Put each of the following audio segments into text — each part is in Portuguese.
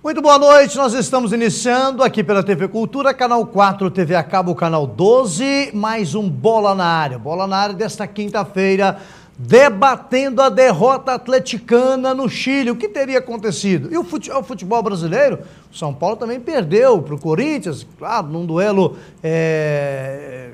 Muito boa noite, nós estamos iniciando aqui pela TV Cultura, canal 4, TV a cabo, canal 12, mais um Bola na Área. Bola na Área desta quinta-feira, debatendo a derrota atleticana no Chile, o que teria acontecido? E o futebol brasileiro, o São Paulo também perdeu para o Corinthians, claro, num duelo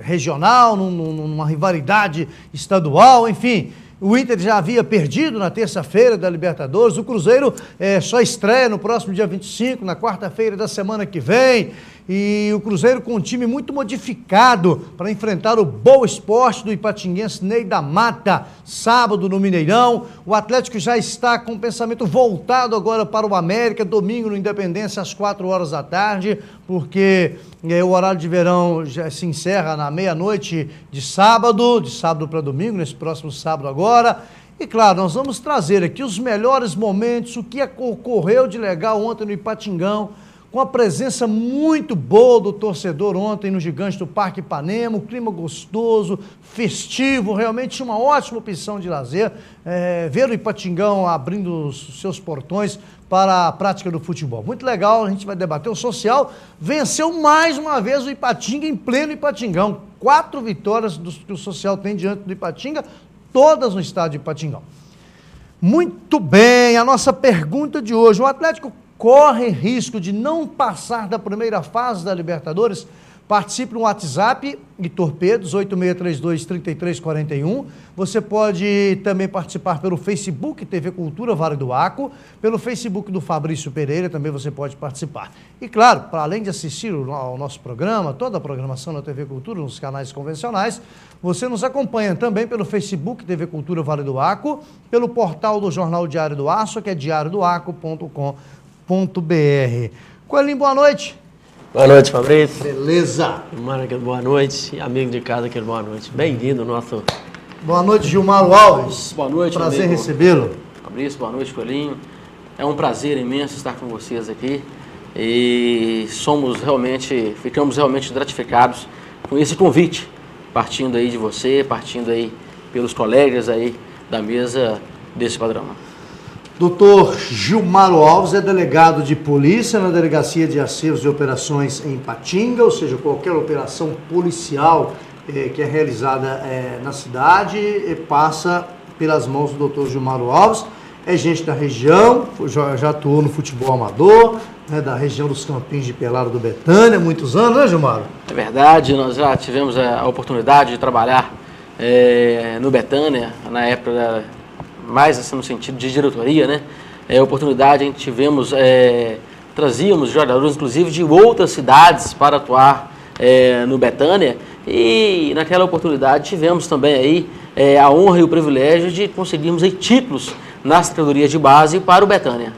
regional, numa rivalidade estadual, enfim. O Inter já havia perdido na terça-feira da Libertadores, o Cruzeiro só estreia no próximo dia 25, na quarta-feira da semana que vem, e o Cruzeiro com um time muito modificado para enfrentar o Boa Esporte do Ipatinguense Ney da Mata, sábado no Mineirão. O Atlético já está com o pensamento voltado agora para o América, domingo no Independência às 4 horas da tarde, porque o horário de verão já se encerra na meia-noite de sábado para domingo, nesse próximo sábado agora. E claro, nós vamos trazer aqui os melhores momentos, o que ocorreu de legal ontem no Ipatingão, com a presença muito boa do torcedor ontem no Gigante do Parque Ipanema, um clima gostoso, festivo, realmente uma ótima opção de lazer, ver o Ipatingão abrindo os seus portões para a prática do futebol. Muito legal, a gente vai debater. O Social venceu mais uma vez o Ipatinga em pleno Ipatingão. 4 vitórias que o Social tem diante do Ipatinga, todas no estádio de Ipatingão. Muito bem, a nossa pergunta de hoje, o Atlético corre risco de não passar da primeira fase da Libertadores? Participe no WhatsApp e Torpedos 8632-3341. Você pode também participar pelo Facebook TV Cultura Vale do Aco, pelo Facebook do Fabrício Pereira também você pode participar. E claro, para além de assistir ao nosso programa, toda a programação da TV Cultura nos canais convencionais, você nos acompanha também pelo Facebook TV Cultura Vale do Aco, pelo portal do Jornal Diário do Aço, que é diariodoaco.com.br. Coelhinho, boa noite. Boa noite, Fabrício. Beleza. Mara, boa noite. Amigo de casa, boa noite. Bem-vindo ao nosso... Boa noite, Gilmar Alves. Boa noite, prazer amigo. Recebê-lo. Fabrício, boa noite, Coelhinho. É um prazer imenso estar com vocês aqui e ficamos realmente gratificados com esse convite, partindo aí de você, partindo aí pelos colegas aí da mesa desse programa. Doutor Gilmar Alves é delegado de polícia na Delegacia de Acervos e Operações em Ipatinga, ou seja, qualquer operação policial que é realizada na cidade passa pelas mãos do doutor Gilmar Alves. É gente da região, já atuou no futebol amador, da região dos Campinhos de Pelado do Betânia, há muitos anos, né, Gilmar? É verdade, nós já tivemos a oportunidade de trabalhar no Betânia, na época mais assim no sentido de diretoria, né? Oportunidade, a gente tivemos, trazíamos jogadores, inclusive, de outras cidades para atuar no Betânia, e naquela oportunidade tivemos também aí a honra e o privilégio de conseguirmos aí títulos nas categorias de base para o Betânia.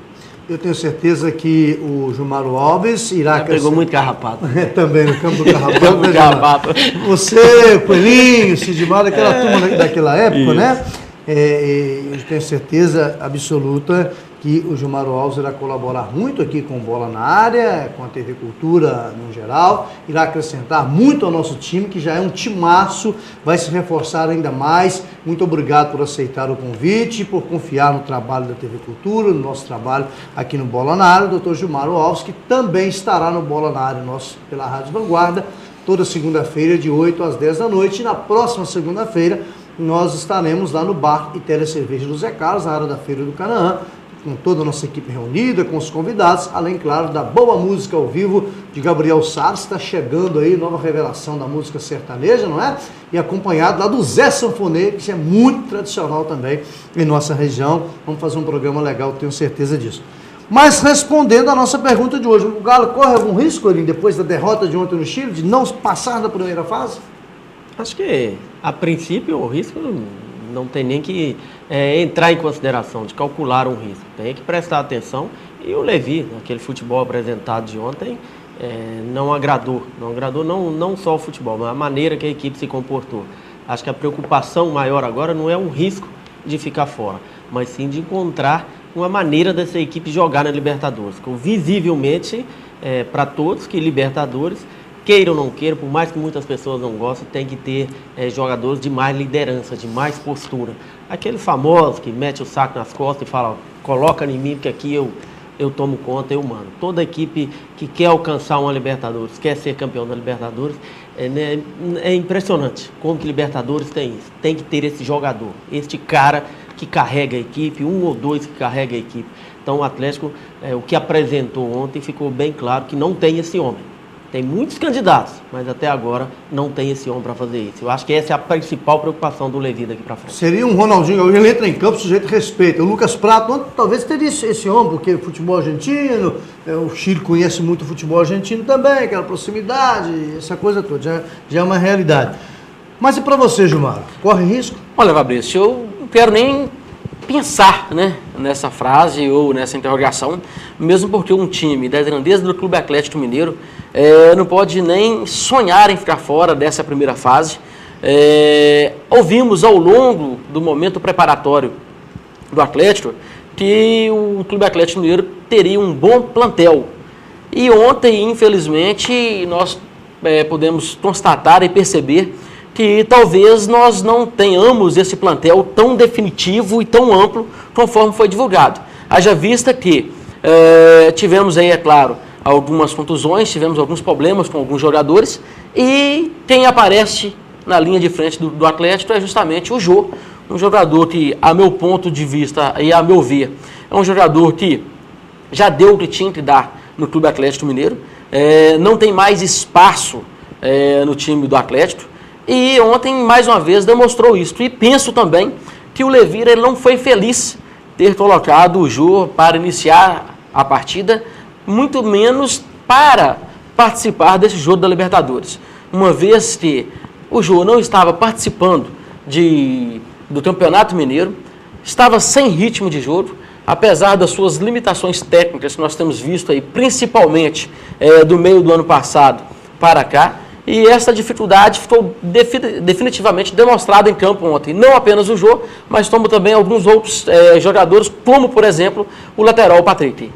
Eu tenho certeza que o Gilmar Alves irá... Já pegou muito carrapato. Também no campo do carrapato. Campo do carrapato. Você, Coelhinho, Sidmar, aquela turma daquela época, né? Eu tenho certeza absoluta que o Gilmar Alves irá colaborar muito aqui com Bola na Área, com a TV Cultura no geral, irá acrescentar muito ao nosso time, que já é um timaço, vai se reforçar ainda mais. Muito obrigado por aceitar o convite, por confiar no trabalho da TV Cultura, no nosso trabalho aqui no Bola na Área, o doutor Gilmar Alves, que também estará no Bola na Área nosso pela Rádio Vanguarda, toda segunda-feira de 8 às 10 da noite, e na próxima segunda-feira nós estaremos lá no Bar e Telecerveja do Zé Carlos, na área da Feira do Canaã, com toda a nossa equipe reunida, com os convidados, além, claro, da boa música ao vivo de Gabriel Salles, está chegando aí, nova revelação da música sertaneja, não é? E acompanhado lá do Zé Sanfoneiro, que é muito tradicional também em nossa região. Vamos fazer um programa legal, tenho certeza disso. Mas respondendo à nossa pergunta de hoje, o Galo corre algum risco, ali, depois da derrota de ontem no Chile, de não passar da primeira fase? Acho que, a princípio, o risco não tem nem que entrar em consideração, de calcular um risco. Tem que prestar atenção. E o Levi, aquele futebol apresentado de ontem, não agradou. Não só o futebol, mas a maneira que a equipe se comportou. Acho que a preocupação maior agora não é um risco de ficar fora, mas sim de encontrar uma maneira dessa equipe jogar na Libertadores. Visivelmente, para todos, que Libertadores, queira ou não queira, por mais que muitas pessoas não gostem, tem que ter jogadores de mais liderança, de mais postura. Aquele famoso que mete o saco nas costas e fala, coloca em mim, porque aqui eu eu tomo conta, eu mando. Toda equipe que quer alcançar uma Libertadores, quer ser campeão da Libertadores, é impressionante como que Libertadores tem isso. Tem que ter esse jogador, este cara que carrega a equipe, um ou dois que carrega a equipe. Então o Atlético, o que apresentou ontem, ficou bem claro que não tem esse homem. Tem muitos candidatos, mas até agora não tem esse homem para fazer isso. Eu acho que essa é a principal preocupação do Levi daqui para frente. Seria um Ronaldinho, ele entra em campo, sujeito respeita. O Lucas Prato, talvez teria esse homem, porque futebol argentino, o Chile conhece muito o futebol argentino também, aquela proximidade, essa coisa toda, já é uma realidade. Mas e para você, Gilmar? Corre risco? Olha, Fabrício, eu não quero nem pensar, né, nessa frase ou nessa interrogação, mesmo porque um time da grandeza do Clube Atlético Mineiro não pode nem sonhar em ficar fora dessa primeira fase. Ouvimos ao longo do momento preparatório do Atlético que o Clube Atlético Mineiro teria um bom plantel. E ontem, infelizmente, nós pudemos constatar e perceber que talvez nós não tenhamos esse plantel tão definitivo e tão amplo conforme foi divulgado. Haja vista que tivemos aí, é claro, algumas contusões, tivemos alguns problemas com alguns jogadores e quem aparece na linha de frente do Atlético é justamente o Jô, um jogador que, a meu ponto de vista e a meu ver, é um jogador que já deu o que tinha que dar no Clube Atlético Mineiro, não tem mais espaço no time do Atlético e ontem, mais uma vez, demonstrou isso. E penso também que o Levi ele não foi feliz ter colocado o Jô para iniciar a partida, muito menos para participar desse jogo da Libertadores. Uma vez que o Jô não estava participando do Campeonato Mineiro, estava sem ritmo de jogo, apesar das suas limitações técnicas que nós temos visto aí, principalmente do meio do ano passado para cá, e essa dificuldade ficou definitivamente demonstrada em campo ontem. Não apenas o Jô, mas como também alguns outros jogadores, como por exemplo o lateral Patrick.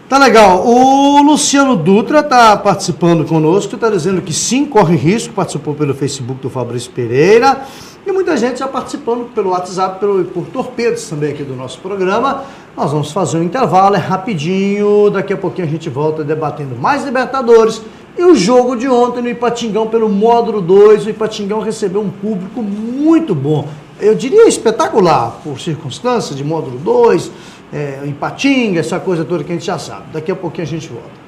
Tá legal. O Luciano Dutra está participando conosco, está dizendo que sim, corre risco, participou pelo Facebook do Fabrício Pereira e muita gente já participando pelo WhatsApp, por torpedos também aqui do nosso programa. Nós vamos fazer um intervalo, é rapidinho, daqui a pouquinho a gente volta debatendo mais Libertadores e o jogo de ontem no Ipatingão pelo módulo 2. O Ipatingão recebeu um público muito bom, eu diria espetacular, por circunstâncias de módulo 2, Ipatinga, essa coisa toda que a gente já sabe. Daqui a pouquinho a gente volta.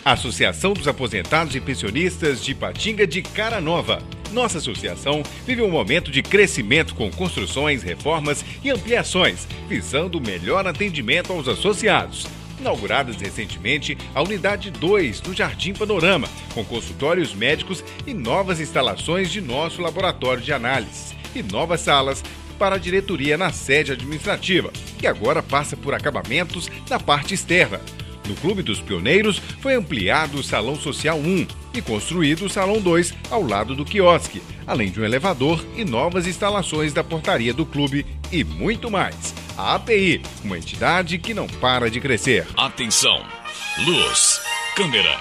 Associação dos Aposentados e Pensionistas de Ipatinga de Cara Nova. Nossa associação vive um momento de crescimento com construções, reformas e ampliações, visando o melhor atendimento aos associados. Inauguradas recentemente a Unidade 2 no Jardim Panorama, com consultórios médicos e novas instalações de nosso laboratório de análises e novas salas para a diretoria na sede administrativa, que agora passa por acabamentos na parte externa. No Clube dos Pioneiros foi ampliado o Salão Social 1 e construído o Salão 2 ao lado do quiosque, além de um elevador e novas instalações da portaria do clube e muito mais. A API, uma entidade que não para de crescer. Atenção! Luz, câmera,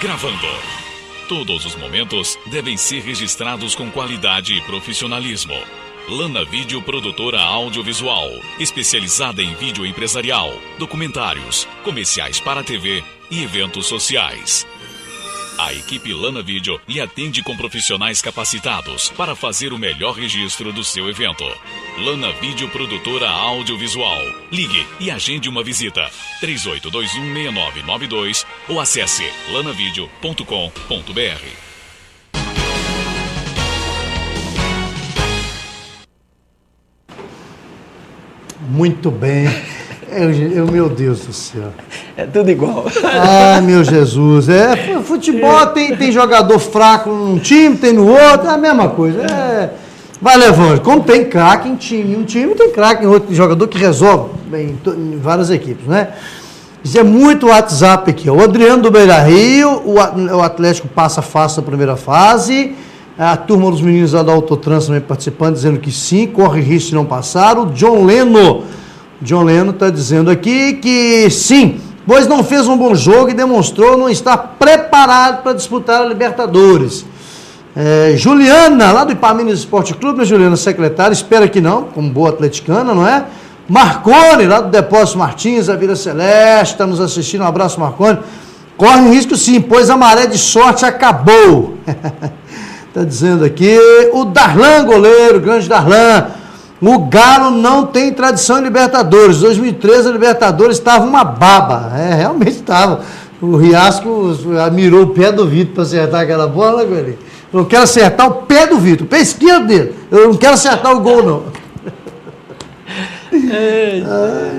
gravando. Todos os momentos devem ser registrados com qualidade e profissionalismo. Lana Vídeo Produtora Audiovisual, especializada em vídeo empresarial, documentários, comerciais para TV e eventos sociais. A equipe Lana Vídeo lhe atende com profissionais capacitados para fazer o melhor registro do seu evento. Lana Vídeo Produtora Audiovisual. Ligue e agende uma visita. 38216992 ou acesse lanavideo.com.br. Muito bem. Meu Deus do céu. É tudo igual. Ai, meu Jesus. Futebol tem jogador fraco num time, tem no outro, é a mesma coisa. Vai levando. Como tem craque em time, um time tem craque em outro jogador que resolve bem, em várias equipes, né? Isso é muito WhatsApp aqui. O Adriano do Beira-Rio, o Atlético passa fácil na primeira fase. A turma dos meninos lá da Autotrans também participando, dizendo que sim, corre risco de não passar. O John Leno está dizendo aqui que sim, pois não fez um bom jogo e demonstrou não estar preparado para disputar a Libertadores. Juliana, lá do Ipaminas Esporte Clube, né, Juliana, secretária, espera que não, como boa atleticana, não é? Marcone, lá do Depósito Martins, a Vila Celeste, está nos assistindo, um abraço, Marcone. Corre um risco sim, pois a maré de sorte acabou. Está dizendo aqui, o Darlan, goleiro, grande Darlan, o Galo não tem tradição em Libertadores, 2013 a Libertadores estava uma baba, realmente estava. O Riasco mirou o pé do Vitor para acertar aquela bola, goleiro. Eu quero acertar o pé do Vitor, o pé esquerdo dele. Eu não quero acertar o gol, não.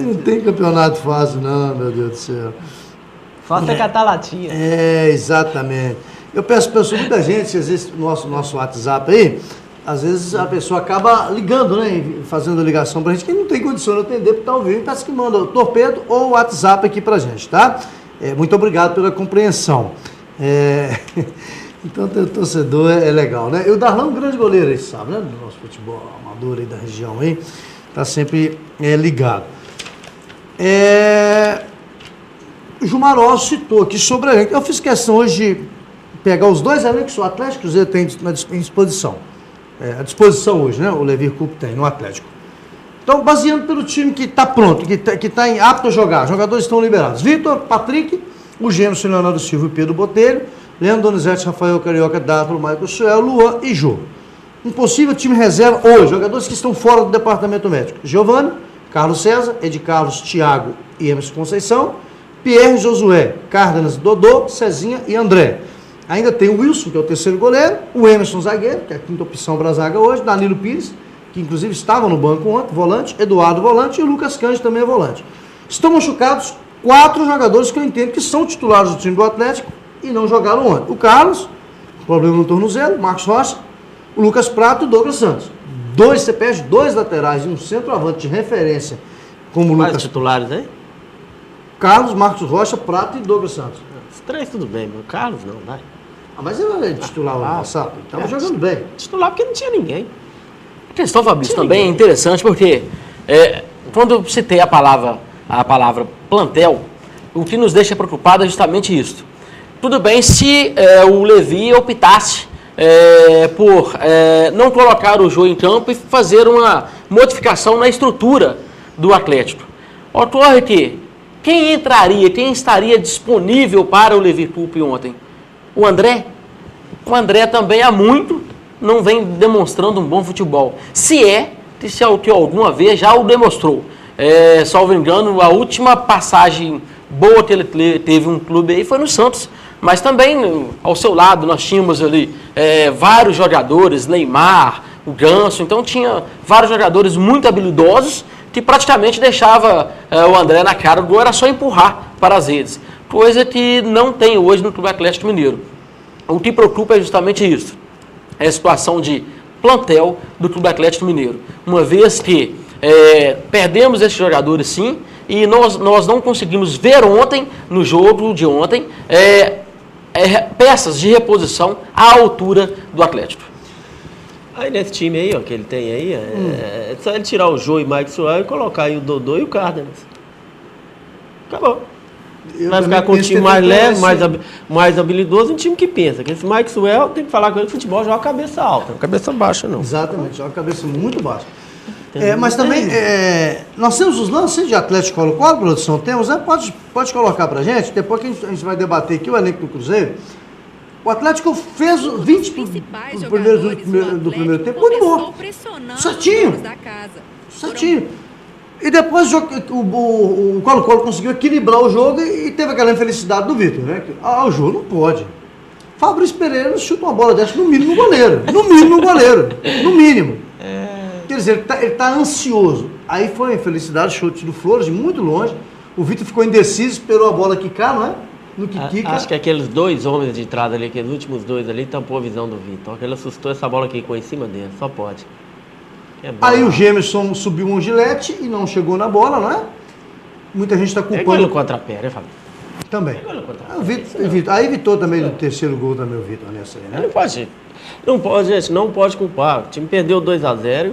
Não tem campeonato fácil, não, meu Deus do céu. Fácil é catar latinha. Exatamente. Eu peço muita gente, às vezes, no nosso WhatsApp aí, às vezes a pessoa acaba ligando, né, fazendo ligação pra gente, que não tem condição de atender, porque tá ao vivo, peço que manda o torpedo ou o WhatsApp aqui pra gente, tá? Muito obrigado pela compreensão. Então, o torcedor é legal, né? E o Darlan é um grande goleiro, aí, sabe, né? Do nosso futebol amador aí da região aí. Tá sempre ligado. O Jumaró citou aqui sobre a elenco. Eu fiz questão hoje de pegar os dois elencos, o Atlético e o Cruzeiro tem em disposição. À disposição hoje, né? O Levir Coupe tem no Atlético. Então, baseando pelo time que está pronto, que está apto a jogar, os jogadores estão liberados. Vitor, Patrick, o Gêmeos, Leonardo Silva e Pedro Botelho, Leandro Donizete, Rafael Carioca, Dátalo, Michael Suel, Luan e Jô. Um possível time reserva hoje, jogadores que estão fora do departamento médico. Giovanni, Carlos César, Ed Carlos, Thiago e Emerson Conceição, Pierre, Josué, Cárdenas, Dodô, Cezinha e André. Ainda tem o Wilson, que é o terceiro goleiro, o Emerson zagueiro, que é a quinta opção para a zaga hoje, Danilo Pires, que inclusive estava no banco ontem, volante, Eduardo volante e o Lucas Cândido também é volante. Estão machucados 4 jogadores que eu entendo que são titulares do time do Atlético e não jogaram ontem. O Carlos, problema no tornozelo, Marcos Rocha, o Lucas Prato e o Douglas Santos. Você perde 2 laterais e um centroavante de referência como o Lucas. Titulares aí? Carlos, Marcos Rocha, Prato e Douglas Santos. Os 3 tudo bem, meu Carlos não, vai. Mas ele é titular no passado, estava jogando bem. Titular porque não tinha ninguém. A questão, Fabrício, também é interessante porque quando eu citei a palavra plantel, o que nos deixa preocupado é justamente isso. Tudo bem se o Levi optasse por não colocar o Jô em campo e fazer uma modificação na estrutura do Atlético. Ocorre que quem estaria disponível para o Levir Coupe ontem? O André? O André também há muito não vem demonstrando um bom futebol. Se alguma vez já o demonstrou. Salvo engano, a última passagem boa que ele teve um clube aí foi no Santos. Mas também, ao seu lado, nós tínhamos ali vários jogadores, Neymar, o Ganso. Então tinha vários jogadores muito habilidosos que praticamente deixava o André na cara do gol, era só empurrar para as redes. Coisa que não tem hoje no Clube Atlético Mineiro. O que preocupa é justamente isso. É a situação de plantel do Clube Atlético Mineiro. Uma vez que perdemos esses jogadores sim, e nós não conseguimos ver ontem, no jogo de ontem, peças de reposição à altura do Atlético. Aí nesse time aí, ó, que ele tem aí, é só ele tirar o Jô e o Mike Suel e colocar aí o Dodô e o Cárdenas. Acabou. Vai ficar com um time mais leve, mais habilidoso, um time que pensa. Que esse Mike Suel tem que falar com ele, futebol joga cabeça alta, cabeça baixa não. Exatamente, joga cabeça muito baixa. Mas também, nós temos os lances de Atlético Colo-Colo, produção, temos, né? Pode colocar pra gente, depois que a gente vai debater aqui o elenco do Cruzeiro. O Atlético fez 20 do primeiro tempo, muito bom. Certinho. E depois o Colo-Colo conseguiu equilibrar o jogo e teve aquela infelicidade do Vitor, né? O jogo não pode. Fabrício Pereira chuta uma bola dessa no mínimo no goleiro. No mínimo. Quer dizer, ele está ansioso. Aí foi a infelicidade, chute do Flores de muito longe. O Vitor ficou indeciso, esperou a bola quicar, não é? No que quica. Acho que aqueles 2 homens de entrada ali, aqueles últimos 2 ali, tampou a visão do Vitor. Ele assustou essa bola que ficou em cima dele, só pode. Aí o Gemerson subiu um gilete e não chegou na bola, não é? Muita gente está culpando. É gol contra a pé, né, Fábio? Também. Aí evitou também do terceiro gol também o Vitor nessa aí, né? Não pode, gente, não pode culpar. O time perdeu 2-0 e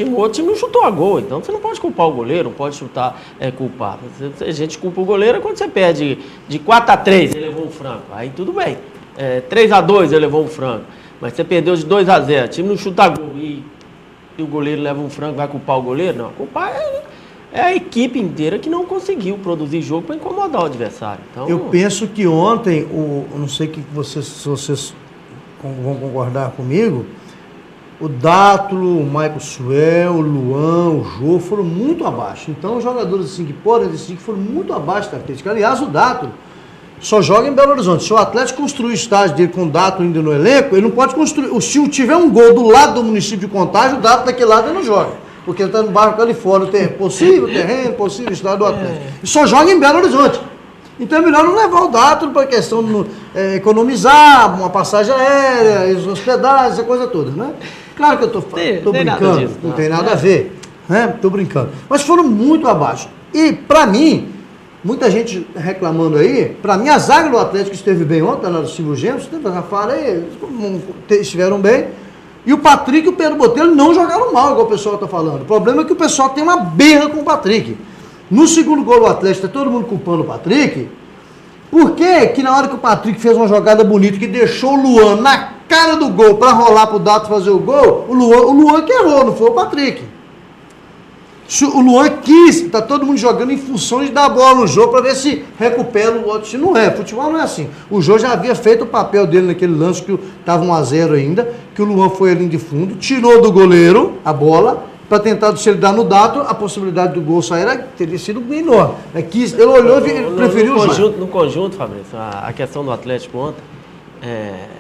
o outro time não chutou a gol. Então você não pode culpar o goleiro, não pode culpar. A gente culpa o goleiro quando você perde de 4-3, ele levou um franco. Aí tudo bem. 3-2, ele levou um franco. Mas você perdeu de 2-0, o time não chuta gol e o goleiro leva um frango, vai culpar o goleiro? Não, culpar é a equipe inteira que não conseguiu produzir jogo para incomodar o adversário. Então, eu penso que ontem, não sei se vocês vão concordar comigo, o Dátulo, o Michael Suel, o Luan, o Jô foram muito abaixo. Então, os jogadores assim, que podem decidir foram muito abaixo da Atlético. Aliás, o Dátulo só joga em Belo Horizonte. Se o Atlético construir o estádio dele com o Dátulo ainda no elenco, ele não pode construir. Se tiver um gol do lado do município de Contagem, o Dátulo daquele lado ele não joga. Porque ele está no bairro Califórnia, possível terreno, possível estádio do Atlético. E só joga em Belo Horizonte. Então é melhor não levar o Dátulo para a questão de economizar uma passagem aérea, hospedagem, essa coisa toda, né? Claro que eu estou brincando, disso, não tem nada a ver, né? Estou brincando. Mas foram muito abaixo. E, para mim, muita gente reclamando aí, para mim a zaga do Atlético esteve bem ontem, na do Silvio Gêmeos, teve a Rafaela aí, estiveram bem. E o Patrick e o Pedro Botelho não jogaram mal, igual o pessoal está falando. O problema é que o pessoal tem uma berra com o Patrick. No segundo gol do Atlético, está todo mundo culpando o Patrick. Por que na hora que o Patrick fez uma jogada bonita, que deixou o Luan na cara do gol para rolar pro Dato fazer o gol, o Luan que errou, não foi o Patrick. O Luan quis, tá todo mundo jogando em função de dar a bola no jogo para ver se recupera o outro. Se não é, futebol não é assim. O Jô já havia feito o papel dele naquele lance que estava 1-0 ainda, que o Luan foi ali de fundo, tirou do goleiro a bola, para tentar, se ele dar no Dato, a possibilidade do gol sair teria sido enorme. Ele olhou e preferiu o jogo. No conjunto, Fabrício, a questão do Atlético ontem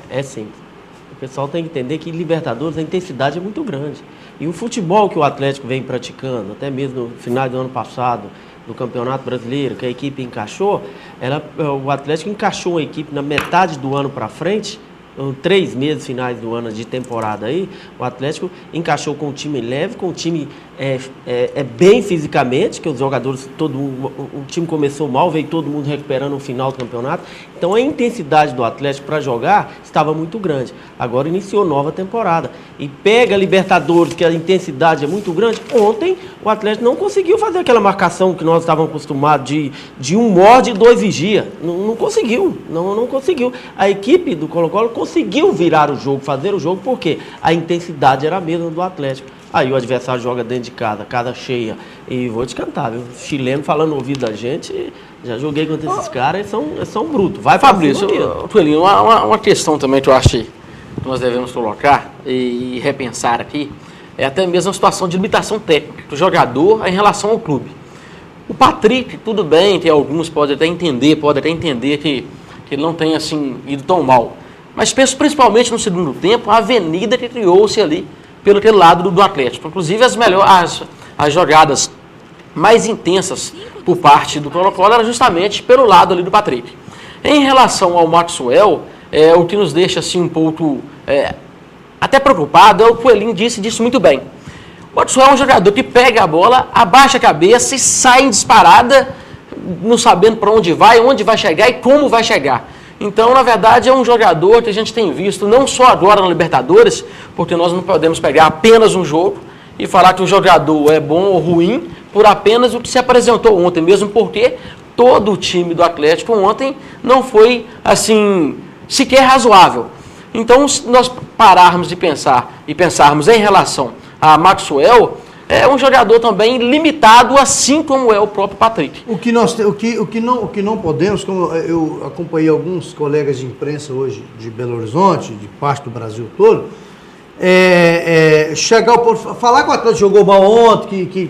é simples. O pessoal tem que entender que Libertadores a intensidade é muito grande. E o futebol que o Atlético vem praticando, até mesmo no final do ano passado, no Campeonato Brasileiro, que a equipe encaixou, o Atlético encaixou a equipe na metade do ano para frente, 3 meses finais do ano de temporada aí, o Atlético encaixou com um time leve, com um time bem fisicamente, que os jogadores, o time começou mal, veio todo mundo recuperando no final do campeonato. Então a intensidade do Atlético para jogar estava muito grande. Agora iniciou nova temporada. E pega a Libertadores, que a intensidade é muito grande. Ontem o Atlético não conseguiu fazer aquela marcação que nós estávamos acostumados de um morde e 2 vigia. Não conseguiu. Não conseguiu. A equipe do Colo-Colo conseguiu virar o jogo, fazer o jogo, porque a intensidade era a mesma do Atlético. Aí o adversário joga dentro de casa cheia. E vou te cantar, viu? Chileno falando no ouvido da gente, já joguei contra esses caras, eles são brutos. Vai, Fabrício. Tuelinho, uma questão também que eu acho que nós devemos colocar e repensar aqui, é até mesmo a situação de limitação técnica do jogador em relação ao clube. O Patrick, tudo bem, que alguns podem até entender que ele não tenha assim, ido tão mal. Mas penso principalmente no segundo tempo, a avenida que criou-se ali pelo aquele lado do Atlético. Inclusive as jogadas mais intensas por parte do Colo-Colo era justamente pelo lado ali do Patrick. Em relação ao Maxwell, o que nos deixa assim um pouco até preocupado é o Coelhinho disse muito bem. O Maxwell é um jogador que pega a bola, abaixa a cabeça e sai em disparada, não sabendo para onde vai chegar e como vai chegar. Então, na verdade, é um jogador que a gente tem visto não só agora na Libertadores, porque nós não podemos pegar apenas um jogo e falar que o jogador é bom ou ruim por apenas o que se apresentou ontem, mesmo porque todo o time do Atlético ontem não foi, assim, sequer razoável. Então, se nós pararmos de pensar e pensarmos em relação a Maxwell, é um jogador também limitado, assim como é o próprio Patrick. O que não podemos, como eu acompanhei alguns colegas de imprensa hoje de Belo Horizonte, de parte do Brasil todo, falar que o Atlético jogou mal ontem, que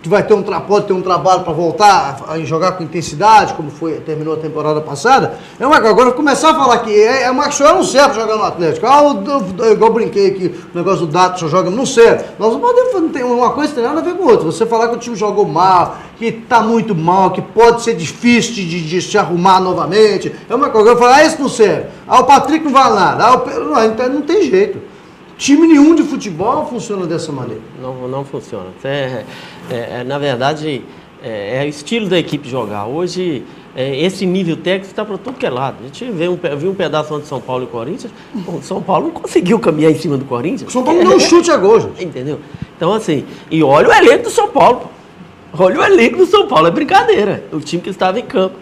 pode ter um trabalho para voltar a jogar com intensidade, como terminou a temporada passada. Agora começar a falar que o Maxwell não serve para jogar no Atlético. Igual eu brinquei aqui, o negócio do Dato só joga, não serve. Nós não podemos ter uma coisa que tem nada a ver com outra. Você falar que o time jogou mal, que está muito mal, que pode ser difícil de se arrumar novamente. Eu falar, esse não serve. O Patrick não vale nada. Então não tem jeito. Time nenhum de futebol funciona dessa maneira. Não funciona. Na verdade, é o estilo da equipe jogar. Hoje, esse nível técnico está para tudo que é lado. A gente viu um pedaço onde São Paulo e Corinthians. O São Paulo não conseguiu caminhar em cima do Corinthians. O São Paulo deu um chute a gol, gente. Entendeu? Então, assim, e olha o elenco do São Paulo. Olha o elenco do São Paulo, é brincadeira. O time que estava em campo.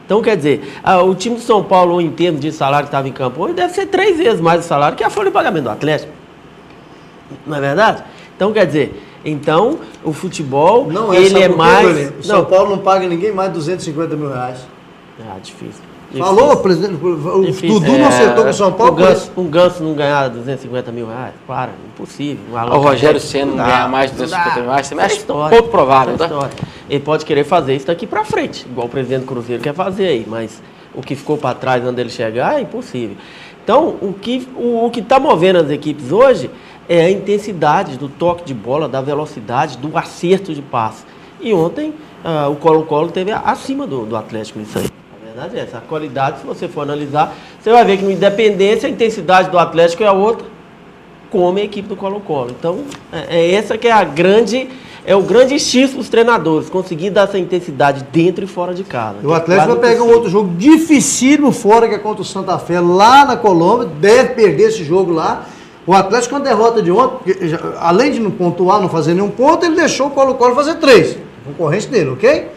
Então, quer dizer, o time do São Paulo, em termos de salário que estava em campo hoje, deve ser 3 vezes mais o salário que a folha de pagamento do Atlético. Não é verdade? Então, quer dizer, o futebol, Não ele é mais... O São Paulo não paga ninguém mais de 250 mil reais. Difícil. Falou, presidente, o Dudu não acertou com o São Paulo. Um Ganso não ganhar 250 mil reais? Para, impossível. O Rogério Ceni não ganhar mais de 250 mil reais, você mexe pouco provável, tá? Ele pode querer fazer isso daqui para frente, igual o presidente do Cruzeiro quer fazer aí, mas o que ficou para trás antes dele chegar é impossível. Então, o que está movendo as equipes hoje é a intensidade do toque de bola, da velocidade, do acerto de passe. E ontem o Colo-Colo teve acima do Atlético nisso aí. A verdade é essa. A qualidade, se você for analisar, você vai ver que no Independência a intensidade do Atlético é a outra, como a equipe do Colo-Colo. Então, essa que é o grande X dos treinadores, conseguir dar essa intensidade dentro e fora de casa. O Atlético vai pegar um outro jogo dificílimo fora, que é contra o Santa Fé, lá na Colômbia, deve perder esse jogo lá. O Atlético, com a derrota de ontem, além de não pontuar, não fazer nenhum ponto, ele deixou o Colo-Colo fazer 3. Concorrente dele, ok?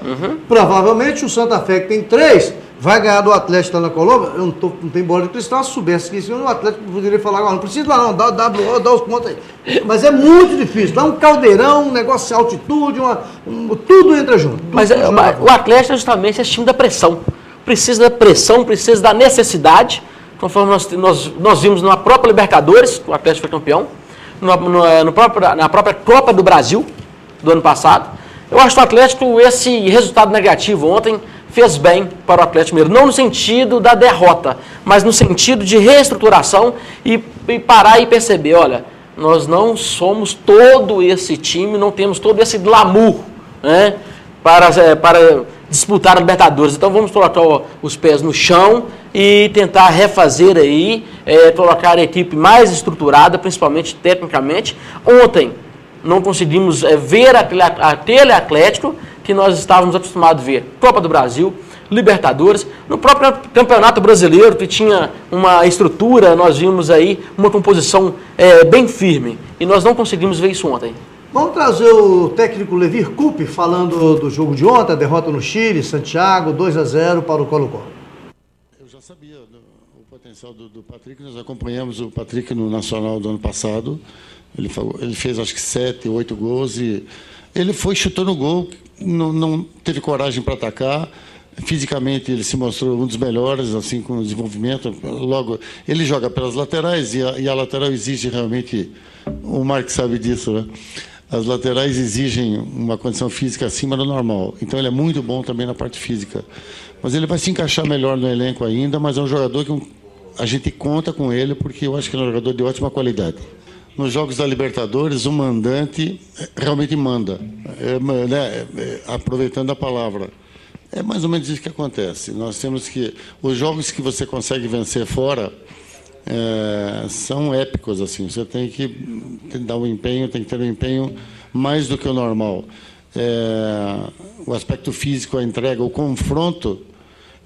Provavelmente o Santa Fé, que tem 3, vai ganhar do Atlético lá na Colômbia. Eu não tenho bola de cristal, se soubesse que isso, o Atlético poderia falar agora, não precisa lá não, dá os pontos aí. Mas é muito difícil, dá um caldeirão, um negócio de altitude, tudo entra junto. Mas o Atlético é justamente esse time da pressão. Precisa da pressão, precisa da necessidade, conforme nós vimos na própria Libertadores, o Atlético foi campeão, na própria Copa do Brasil, do ano passado. Eu acho que o Atlético, esse resultado negativo ontem, fez bem para o Atlético Mineiro. Não no sentido da derrota, mas no sentido de reestruturação e parar e perceber, olha, nós não somos todo esse time, não temos todo esse glamour, né, para disputar a Libertadores. Então vamos colocar os pés no chão e tentar refazer aí, colocar a equipe mais estruturada, principalmente tecnicamente. Ontem não conseguimos ver aquele Atlético que nós estávamos acostumados a ver. Copa do Brasil, Libertadores, no próprio Campeonato Brasileiro, que tinha uma estrutura, nós vimos aí uma composição bem firme. E nós não conseguimos ver isso ontem. Vamos trazer o técnico Levir Coupe falando do jogo de ontem, a derrota no Chile, Santiago, 2-0 para o Colo-Colo. Eu já sabia o potencial do Patrick, nós acompanhamos o Patrick no Nacional do ano passado. Ele fez acho que 7, 8 gols e ele foi chutando o gol, não teve coragem para atacar. Fisicamente ele se mostrou um dos melhores, assim, com o desenvolvimento. Logo, ele joga pelas laterais e a lateral exige realmente, o Mark sabe disso, né? As laterais exigem uma condição física acima do normal. Então ele é muito bom também na parte física. Mas ele vai se encaixar melhor no elenco ainda, mas é um jogador que a gente conta com ele porque eu acho que ele é um jogador de ótima qualidade. Nos jogos da Libertadores, o mandante realmente manda, aproveitando a palavra. É mais ou menos isso que acontece. Nós temos que... Os jogos que você consegue vencer fora são épicos, assim. Você tem que dar um empenho, tem que ter um empenho mais do que o normal. O aspecto físico, a entrega, o confronto,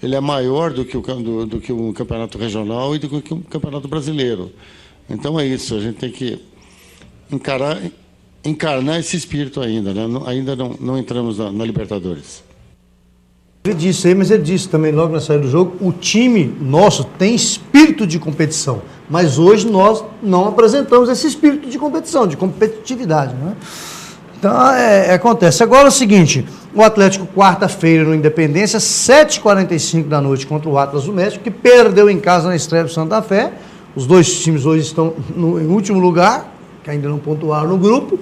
ele é maior do que o campeonato regional e do que o campeonato brasileiro. Então é isso, a gente tem que encarnar esse espírito ainda, né? Ainda não entramos na Libertadores. Ele disse aí, mas ele disse também logo na saída do jogo, o time nosso tem espírito de competição, mas hoje nós não apresentamos esse espírito de competição, de competitividade, né? Então, acontece. Agora é o seguinte, o Atlético quarta-feira no Independência, 7h45 da noite contra o Atlas do México, que perdeu em casa na estreia do Santa Fé. Os dois times hoje estão em último lugar, que ainda não pontuaram no grupo.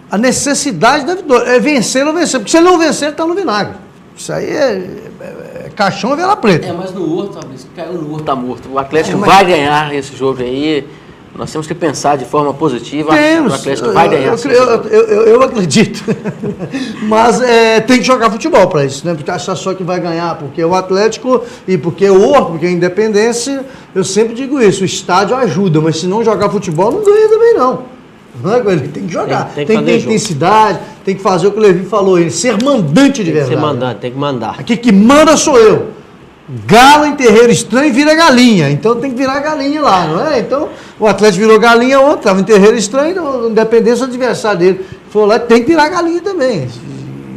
A necessidade da vitória é vencer ou não vencer, porque se ele não vencer, ele está no vinagre. Isso aí é caixão e vela preta. Mas no Horto, Fabrício, caiu no Horto, tá morto. O Atlético vai ganhar esse jogo aí. Nós temos que pensar de forma positiva. O Atlético vai ganhar. Eu acredito. Mas tem que jogar futebol para isso, né? Porque achar só que vai ganhar porque é o Atlético e porque é o Horto, porque é a Independência, eu sempre digo isso, o estádio ajuda, mas se não jogar futebol, não ganha também não. Não é, ele tem que jogar, tem que ter intensidade, tem que fazer o que o Levi falou, ele ser mandante de verdade. Ser mandante, tem que mandar. Aqui que manda sou eu. Galo em terreiro estranho vira galinha, então tem que virar galinha lá, não é? Então o Atlético virou galinha ontem, estava em terreiro estranho, Independência, o adversário dele foi lá, tem que virar galinha também.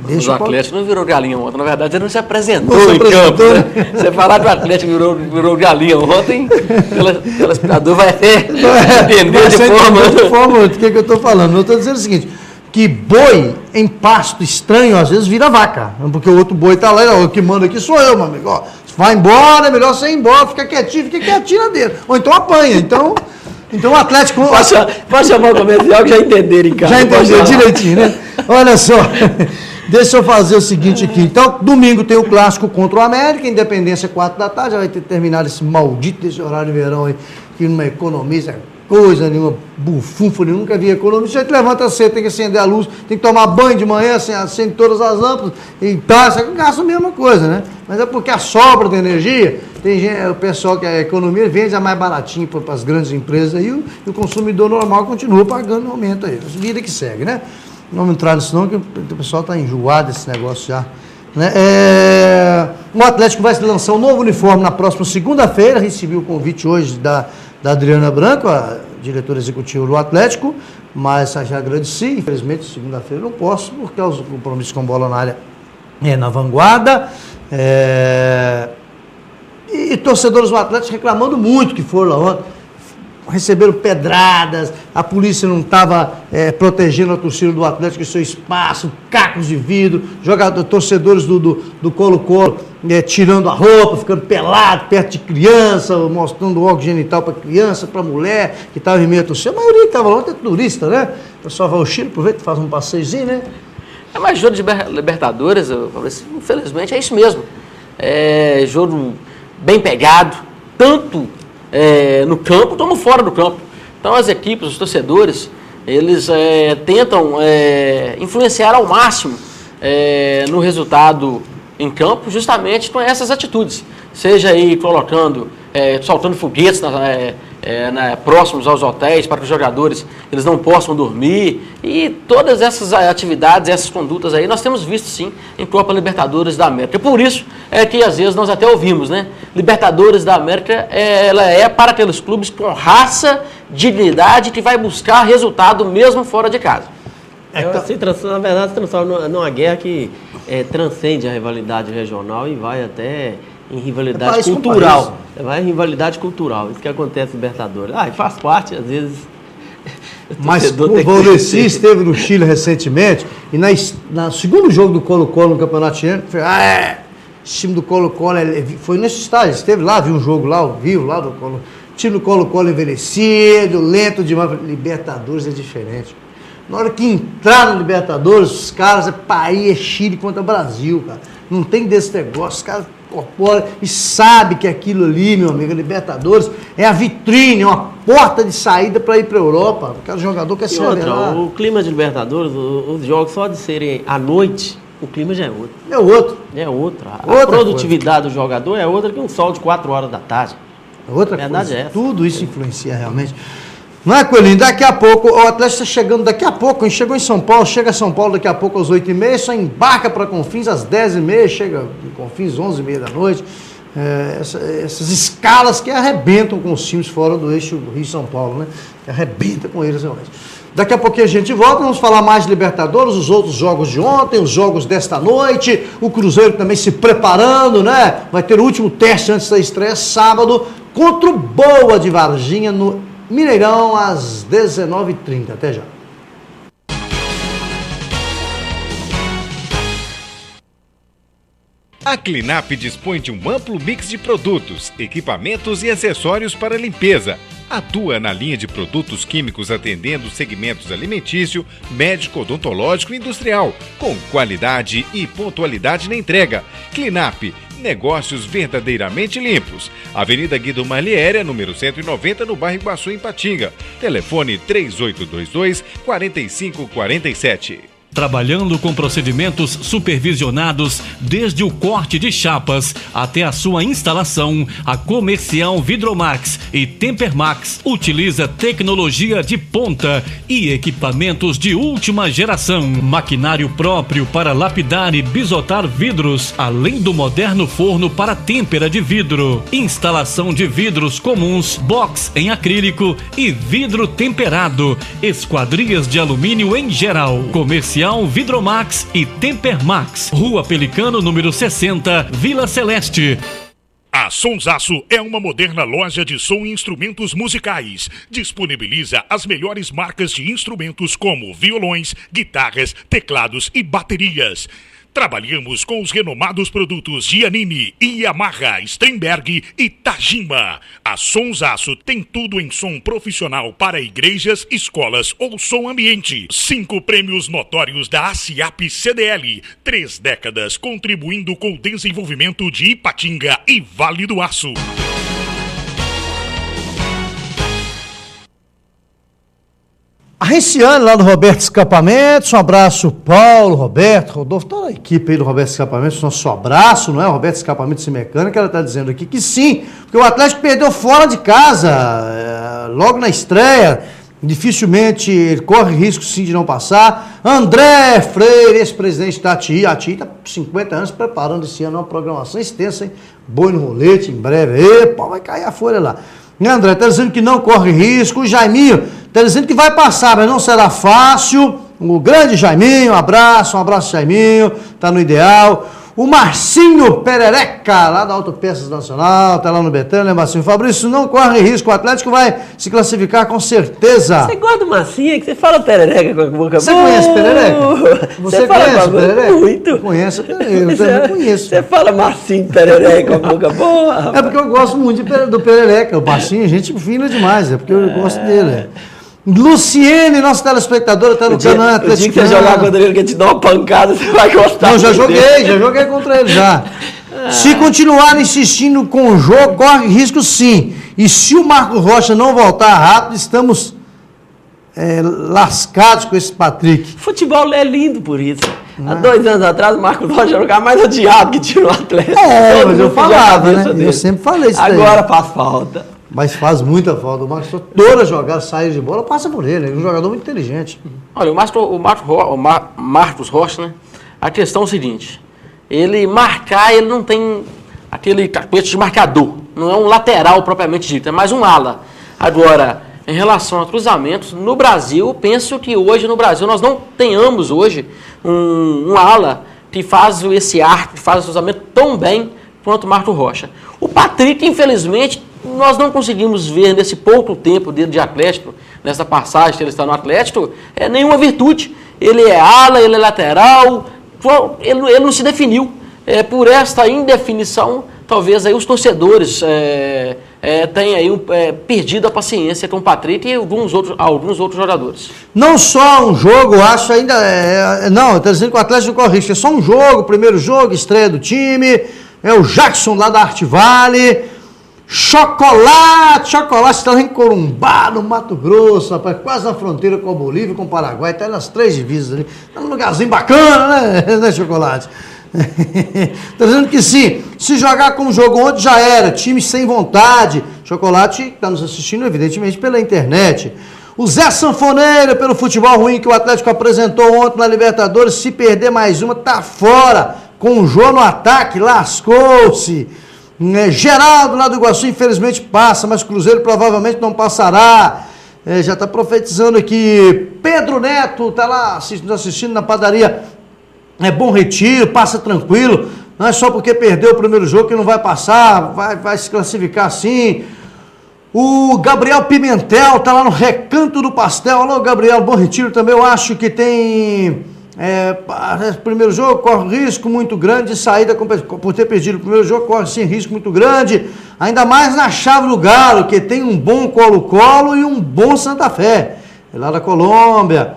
O Atlético não virou galinha ontem, na verdade ele não se apresentou em campo. Né? Você falar que o Atlético virou galinha ontem, o telespectador vai até entender de forma. O que eu estou falando? Eu estou dizendo o seguinte, que boi em pasto estranho às vezes vira vaca, porque o outro boi está lá, o que manda aqui sou eu, meu amigo. Ó, vai embora, é melhor você ir embora, fica quietinho na dele. Ou então apanha. Então o Atlético... Pode chamar o comercial que já entenderam em casa. Já entenderam direitinho, né? Olha só, deixa eu fazer o seguinte aqui. Então, domingo tem o clássico contra o América, Independência 4 da tarde, já vai ter terminado esse maldito esse horário de verão aí, que não economiza coisa nenhuma, bufunfa, nunca vi economista. Você levanta cedo, tem que acender a luz, tem que tomar banho de manhã, acende todas as lâmpadas, e tá, você gasta a mesma coisa, né? Mas é porque a sobra de energia, tem gente, o pessoal que é economia vende a mais baratinho para as grandes empresas aí, o consumidor normal continua pagando aumento aí. Vida que segue, né? Não vamos entrar nisso não, que o pessoal está enjoado desse negócio já. Né? O Atlético vai lançar um novo uniforme na próxima segunda-feira, recebi o convite hoje da Adriana Branco, a diretora executiva do Atlético, mas já agradeci, infelizmente segunda-feira não posso, porque os compromissos com bola na área na vanguarda, e torcedores do Atlético reclamando muito que foram lá ontem, receberam pedradas, a polícia não estava protegendo a torcida do Atlético em seu espaço, cacos de vidro, torcedores do Colo-Colo tirando a roupa, ficando pelado, perto de criança, mostrando o órgão genital para criança, para mulher, que estava em meio à torcida. A maioria que estava lá é turista, né? O pessoal vai ao Chile, aproveita e faz um passeiozinho, né? Mas jogo de Libertadores, infelizmente, é isso mesmo. É jogo bem pegado, tanto no campo como fora do campo. Então as equipes, os torcedores, eles tentam influenciar ao máximo no resultado em campo, justamente com essas atitudes. Seja aí colocando, soltando foguetes próximos aos hotéis para que os jogadores eles não possam dormir, e todas essas atividades, essas condutas aí, nós temos visto sim em Copa Libertadores da América. Por isso que às vezes nós até ouvimos, né? Libertadores da América, ela é para aqueles clubes com raça, dignidade, que vai buscar resultado mesmo fora de casa. Na verdade, se transforma numa guerra que transcende a rivalidade regional e vai até em rivalidade cultural. Vai em rivalidade cultural. Isso que acontece no Libertadores. E faz parte, às vezes. Mas o Valdeci esteve no Chile recentemente e no segundo jogo do Colo-Colo no Campeonato Chileno, esse time do Colo-Colo foi nesse estádio, esteve lá, viu um jogo lá, viu lá do Colo. O time do Colo-Colo envelhecido, lento demais. Libertadores é diferente. Na hora que entrar no Libertadores, os caras é Chile contra Brasil, cara. Não tem desse negócio, os caras incorporam e sabem que aquilo ali, meu amigo, Libertadores, é a vitrine, é uma porta de saída para ir para a Europa. Cada jogador quer se revelar. O clima de Libertadores, os jogos só de serem à noite, o clima já é outro. É outro. A produtividade do jogador é outra que um sol de 4 horas da tarde. Outra coisa. Tudo isso influencia realmente. Não é, Coelhinho? Daqui a pouco, o Atlético está chegando daqui a pouco, chegou em São Paulo, chega a São Paulo daqui a pouco às 8h30, só embarca para Confins às 10h30, chega em Confins 11h30 da noite. Essas escalas que arrebentam com os times fora do eixo Rio-São Paulo, né? Que arrebenta com eles realmente. Daqui a pouquinho a gente volta, vamos falar mais de Libertadores, os outros jogos de ontem, os jogos desta noite, o Cruzeiro também se preparando, né? Vai ter o último teste antes da estreia, sábado, contra o Boa de Varginha, no Mineirão, às 19h30. Até já. A Clinap dispõe de um amplo mix de produtos, equipamentos e acessórios para limpeza. Atua na linha de produtos químicos atendendo segmentos alimentício, médico, odontológico e industrial, com qualidade e pontualidade na entrega. Clinap, negócios verdadeiramente limpos. Avenida Guido Marliéria, número 190, no bairro Iguaçu, em Patinga. Telefone 3822-4547. Trabalhando com procedimentos supervisionados desde o corte de chapas até a sua instalação, a Comercial Vidromax e Tempermax utiliza tecnologia de ponta e equipamentos de última geração, maquinário próprio para lapidar e bisotar vidros, além do moderno forno para têmpera de vidro, instalação de vidros comuns, box em acrílico e vidro temperado, esquadrias de alumínio em geral. Comercial Comercial Vidromax e Tempermax. Rua Pelicano, número 60, Vila Celeste. A Sonsaço é uma moderna loja de som e instrumentos musicais. Disponibiliza as melhores marcas de instrumentos como violões, guitarras, teclados e baterias. Trabalhamos com os renomados produtos Giannini, Yamaha, Steinberg e Tajima. A Sonsaço tem tudo em som profissional para igrejas, escolas ou som ambiente. 5 prêmios notórios da ACIAP CDL. 3 décadas contribuindo com o desenvolvimento de Ipatinga e Vale do Aço. A Renciane, lá do Roberto Escapamentos, um abraço, Paulo, Roberto, Rodolfo, toda a equipe aí do Roberto Escapamentos, nosso abraço, não é? O Roberto Escapamentos e Mecânica, ela está dizendo aqui que sim, porque o Atlético perdeu fora de casa, logo na estreia, dificilmente ele corre risco sim de não passar. André Freire, ex-presidente da TI, a TI está com 50 anos preparando esse ano uma programação extensa, hein? Boi no rolete, em breve, epa, vai cair a folha lá. André, está dizendo que não corre risco, o Jaiminho está dizendo que vai passar, mas não será fácil. O grande Jaiminho, um abraço Jaiminho, está no ideal. O Marcinho Perereca, lá da Autopeças Nacional, está lá no Betânia, né, Marcinho? Fabrício, não corre risco, o Atlético vai se classificar com certeza. Você gosta do Marcinho, que você fala Perereca com a boca boa. Você conhece Perereca? Você conhece Perereca? Muito. Conheço Perereca, eu também conheço. Você fala Marcinho Perereca com a boca boa, rapaz. É porque eu gosto muito do Perereca, o Marcinho, gente fina demais, é porque eu gosto dele, Luciene, nossa telespectadora, está no canal Atlético. O dia que você jogar contra ele, que ele te dá uma pancada, você vai gostar. Não, já joguei contra ele já. Se continuar insistindo com o jogo, corre risco sim. E se o Marcos Rocha não voltar rápido, estamos lascados com esse Patrick. Futebol é lindo por isso. Há 2 anos atrás, o Marcos Rocha era o cara mais odiado que tinha no Atlético. Mas eu falava, né? Eu sempre falei isso. Agora faz falta. Mas faz muita falta. O Marcos, toda jogada, saída de bola, passa por ele. Ele é um jogador muito inteligente. Olha, o Marcos Rocha, né? A questão é o seguinte: ele não tem aquele tapete de marcador. Não é um lateral propriamente dito, é mais um ala. Agora, em relação a cruzamentos, no Brasil, penso que hoje no Brasil nós não tenhamos hoje um ala que faz esse arte, que faz o cruzamento tão bem quanto o Marcos Rocha. O Patrick, infelizmente, nós não conseguimos ver nesse pouco tempo dele de Atlético, nessa passagem que ele está no Atlético, nenhuma virtude. Ele é ala, ele é lateral, ele não se definiu. Por esta indefinição, talvez aí os torcedores tenham aí, perdido a paciência com o Patrick e alguns outros jogadores. Não só um jogo, acho ainda... não, está dizendo que o Atlético corre risco. É só um jogo, primeiro jogo, estreia do time. É o Jackson lá da Arte Vale. Chocolate está lá em Corumbá, no Mato Grosso, rapaz, quase na fronteira com a Bolívia e com o Paraguai, está nas 3 divisas ali. Está num lugarzinho bacana, né, Chocolate? Está dizendo que sim, se jogar como jogou ontem já era, time sem vontade. Chocolate está nos assistindo, evidentemente, pela internet. O Zé Sanfoneira, pelo futebol ruim que o Atlético apresentou ontem na Libertadores, se perder mais uma, tá fora. Com o Jô no ataque, lascou-se. Geraldo lá do Iguaçu, infelizmente passa, mas o Cruzeiro provavelmente não passará. Já está profetizando aqui. Pedro Neto está lá assistindo na padaria Bom Retiro, passa tranquilo. Não é só porque perdeu o primeiro jogo que não vai passar, vai se classificar sim. O Gabriel Pimentel está lá no Recanto do Pastel. Alô, Gabriel, Bom Retiro também. Eu acho que tem... primeiro jogo corre risco muito grande de saída por ter perdido o primeiro jogo, corre sim risco muito grande, ainda mais na chave do Galo, que tem um bom Colo-Colo e um bom Santa Fé, é lá da Colômbia.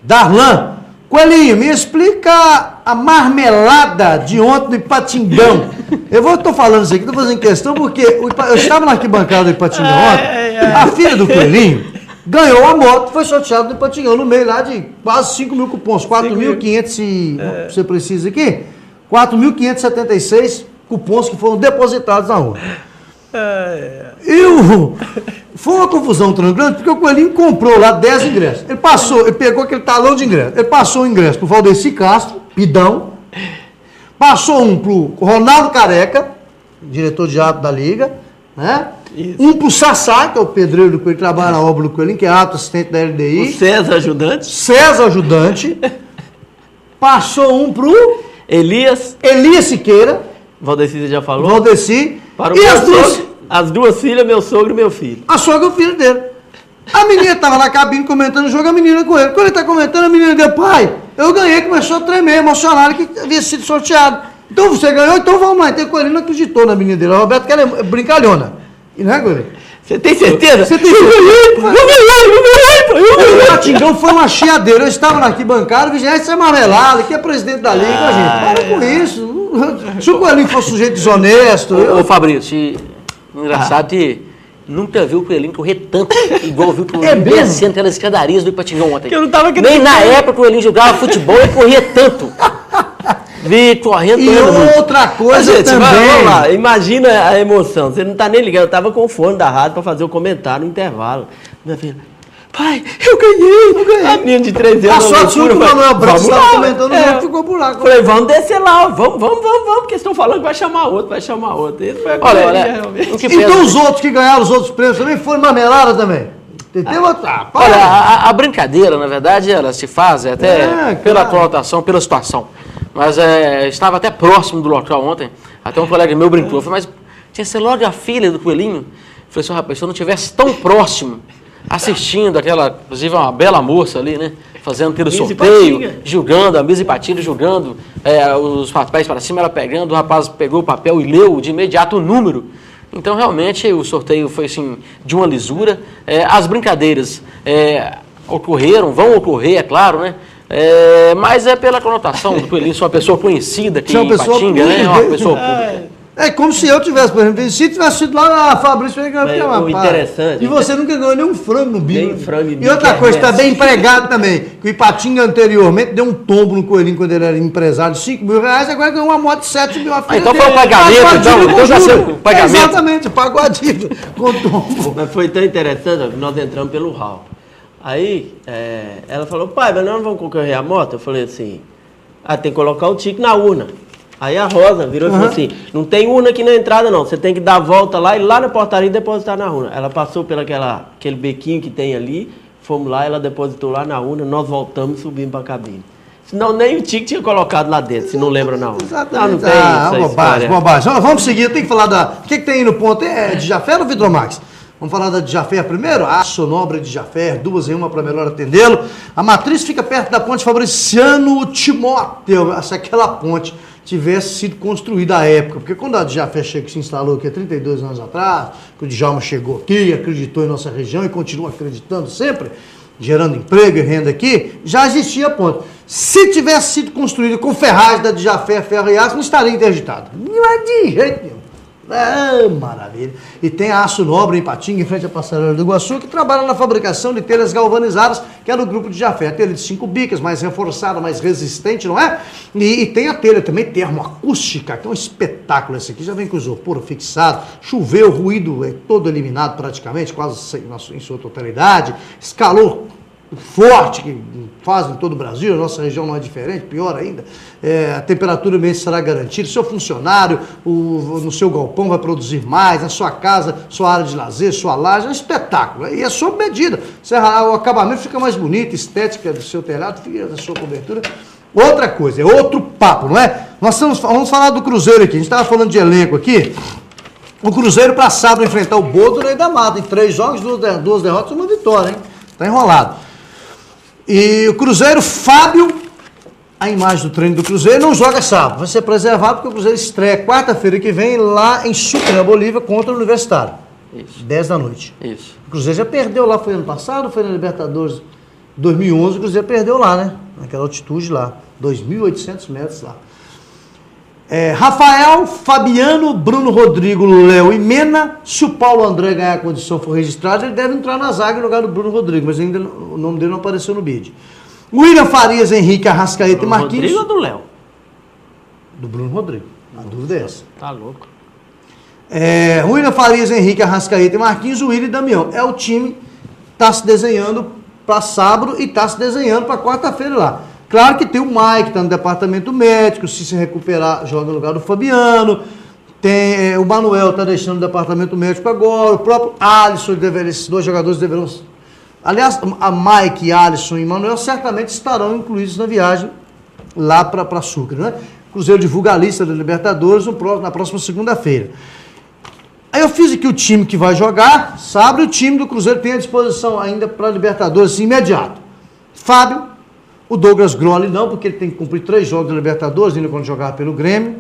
Darlan, Coelhinho, me explica a marmelada de ontem do Ipatingão. Eu estou falando isso aqui, estou fazendo questão porque eu estava na arquibancada do Ipatingão ontem, a filha do Coelhinho ganhou a moto, foi sorteado no Ipatingão, no meio lá de quase 5 mil cupons, 4.500, você precisa aqui? 4.576 cupons que foram depositados na rua. Foi uma confusão tão grande, porque o Coelhinho comprou lá 10 ingressos. Ele pegou aquele talão de ingresso, ele passou o ingresso pro Valdeci Castro, Pidão, passou um pro Ronaldo Careca, diretor de ato da Liga, né? Isso. Um pro Sassá, que é o pedreiro do Coelhinho, que trabalha na obra do Coelhinho, que é ato assistente da LDI. O César Ajudante. César Ajudante. Passou um pro Elias Siqueira. Valdeci, você já falou? Valdeci. Para o E as duas filhas, meu sogro e meu filho. A sogra e o filho dele. A menina estava na cabine comentando o jogo, a menina com ele. Quando ele está comentando, a menina deu, pai, eu ganhei, começou a tremer, emocionado, que havia sido sorteado. Então você ganhou, então vamos lá. Então o Coelhinho não acreditou na menina dele. O Roberto que ela é brincalhona. E não é, Coelhinho? Você tem certeza? Você tem certeza? O Patingão foi uma chiadeira. Eu estava na arquibancada, vigilante é marmelada, que é presidente da liga, gente. Para com isso. Se o Coelhinho fosse sujeito desonesto... Ô Fabrício, engraçado que nunca viu o Coelhinho correr tanto, igual viu o Coelhinho descendo pelas escadarias do Ipatingão ontem. Eu não tava Nem na época que o Coelhinho jogava futebol, ele corria tanto. Vi correndo. E outra coisa gente, também... Vamos lá, imagina a emoção. Você não tá nem ligado. Eu tava com o fone da rádio pra fazer o comentário no intervalo. Minha filha... Pai, eu ganhei. A menina de 13 anos. A sorte que o Manuel Branco estava comentando, é. não ficou por lá. Falei, vamos descer lá, vamos, porque estão falando que vai chamar outro. Esse foi a olha, então os outros que ganharam os outros prêmios também foram marmelada também. Entendeu? Olha, a brincadeira, na verdade, ela se faz até pela conotação, pela situação. Mas estava até próximo do local ontem. Até um colega meu brincou. Falei, mas tinha que ser logo a filha do Coelhinho. Falei assim, rapaz, se eu não estivesse tão próximo, assistindo aquela, inclusive uma bela moça ali, né? Fazendo aquele sorteio, julgando, a mesa e patilha, julgando os papéis para cima, ela pegando, o rapaz pegou o papel e leu de imediato o número. Então, realmente, o sorteio foi, assim, de uma lisura. As brincadeiras ocorreram, vão ocorrer, é claro, né? Mas é pela conotação do Coelhinho, ser uma pessoa conhecida aqui em Ipatinga, né? Uma pessoa pública. É como se eu tivesse, por exemplo, se tivesse sido lá na Fabrício, eu ganhei uma interessante. E você nunca ganhou nenhum frango no bingo. Nem frango e outra coisa, está bem empregado também. Que o Ipatinga anteriormente deu um tombo no Coelhinho quando ele era empresário de R$5.000, agora ganhou uma moto de 7 mil. Então foi o pagamento, então já sei o pagamento. Exatamente, pagou a dívida com tombo. Mas foi tão interessante, nós entramos pelo hall. Aí, ela falou, pai, mas nós não vamos concorrer à moto? Eu falei assim, tem que colocar o tique na urna. Aí a Rosa virou e falou assim, não tem urna aqui na entrada não, você tem que dar a volta lá e lá na portaria depositar na urna. Ela passou pelo aquele bequinho que tem ali, fomos lá, ela depositou lá na urna, nós voltamos e subimos para a cabine. Senão nem o tique tinha colocado lá dentro, se não lembra na urna. Exatamente. Não tem bobagem. Vamos seguir, tem que falar da... O que tem aí no ponto? É de Jafé ou Vidromax? Vamos falar da Djafé primeiro? Aço nobre de Jafé, 2 em 1 para melhor atendê-lo. A matriz fica perto da ponte Fabriciano Timóteo, se aquela ponte tivesse sido construída à época. Porque quando a Djafé se instalou aqui há 32 anos atrás, que o Djalma chegou aqui, acreditou em nossa região e continua acreditando sempre, gerando emprego e renda aqui, já existia a ponte. Se tivesse sido construída com ferragem da Djafé, ferro e aço, não estaria interditado. Não é de jeito nenhum. Maravilha. E tem a Aço Nobre em Ipatinga, em frente à Passarela do Iguaçu, que trabalha na fabricação de telhas galvanizadas, que é do grupo de Jafé. A telha de 5 bicas, mais reforçada, mais resistente, não é? E tem a telha também termoacústica, que é um espetáculo esse aqui. Já vem com isopor fixado, choveu, o ruído é todo eliminado praticamente, quase em sua totalidade. Esse calor forte que faz em todo o Brasil, a nossa região não é diferente, pior ainda, a temperatura ambiente será garantida, seu funcionário no seu galpão vai produzir mais, na sua casa, sua área de lazer, sua laje, é um espetáculo, e é sob medida, o acabamento fica mais bonito, estética do seu telhado, fica da sua cobertura. Outra coisa, é outro papo, não é? Vamos falar do Cruzeiro aqui, a gente estava falando de elenco aqui. O Cruzeiro para sábado enfrentar o Bodo no da Mata, em 3 jogos, 2 derrotas e 1 vitória, hein? Tá enrolado. E o Cruzeiro, Fábio, a imagem do treino do Cruzeiro, não joga sábado. Vai ser preservado porque o Cruzeiro estreia quarta-feira que vem lá em Sucre, na Bolívia, contra o Universitário. Isso. 10 da noite. Isso. O Cruzeiro já perdeu lá, foi ano passado, foi na Libertadores 2011, o Cruzeiro perdeu lá, né? Naquela altitude lá, 2.800 metros lá. Rafael, Fabiano, Bruno Rodrigo, Léo e Mena. Se o Paulo André ganhar a condição for registrado, ele deve entrar na zaga no lugar do Bruno Rodrigo, mas ainda o nome dele não apareceu no bid. William Farias, Henrique, Arrascaeta e Marquinhos. Rodrigo ou do Léo? Do Bruno Rodrigo. A dúvida é essa. Tá louco. William Farias, Henrique, Arrascaeta e Marquinhos, William e Damião. É o time que está se desenhando para sábado e está se desenhando para quarta-feira lá. Claro que tem o Mike, que está no departamento médico, se recuperar, joga no lugar do Fabiano. Tem o Manuel, está deixando o departamento médico agora. O próprio Alisson, esses 2 jogadores deverão... Aliás, a Mike, Alisson e Manuel certamente estarão incluídos na viagem lá para Sucre, né? O Cruzeiro divulga a lista da Libertadores na próxima segunda-feira. Aí eu fiz aqui o time que vai jogar, sábado, o time do Cruzeiro tem à disposição ainda para Libertadores assim, imediato. Fábio, o Douglas Groli não, porque ele tem que cumprir 3 jogos da Libertadores, ainda quando jogar pelo Grêmio.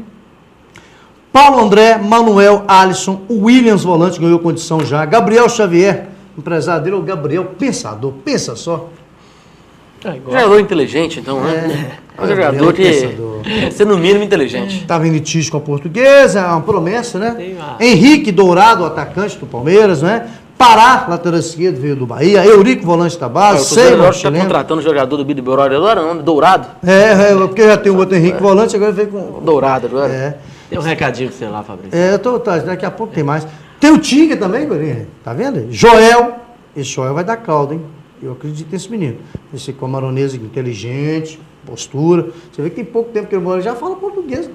Paulo André, Manuel, Alisson, o Williams, volante, ganhou condição já. Gabriel Xavier, empresário dele, é o Gabriel Pensador, pensa só. Jogador inteligente, então, né? É um jogador que tem que ser no mínimo inteligente. Estava em litígio com a Portuguesa, é uma promessa, né? Henrique Dourado, atacante do Palmeiras, né? Pará, lateral esquerdo, veio do Bahia. Eurico, volante da base. O Cruzeiro está contratando o jogador do Bidibor Dourado. Porque já tem o outro Henrique volante, agora veio com... Dourado agora. Tem um recadinho pra você lá, Fabrício. Daqui a pouco tem mais. Tem o Tinga também, Gorinha. Tá vendo? Joel. Esse Joel vai dar caldo, hein? Eu acredito nesse menino. Esse camaronês inteligente, postura. Você vê que tem pouco tempo que ele mora, já fala português.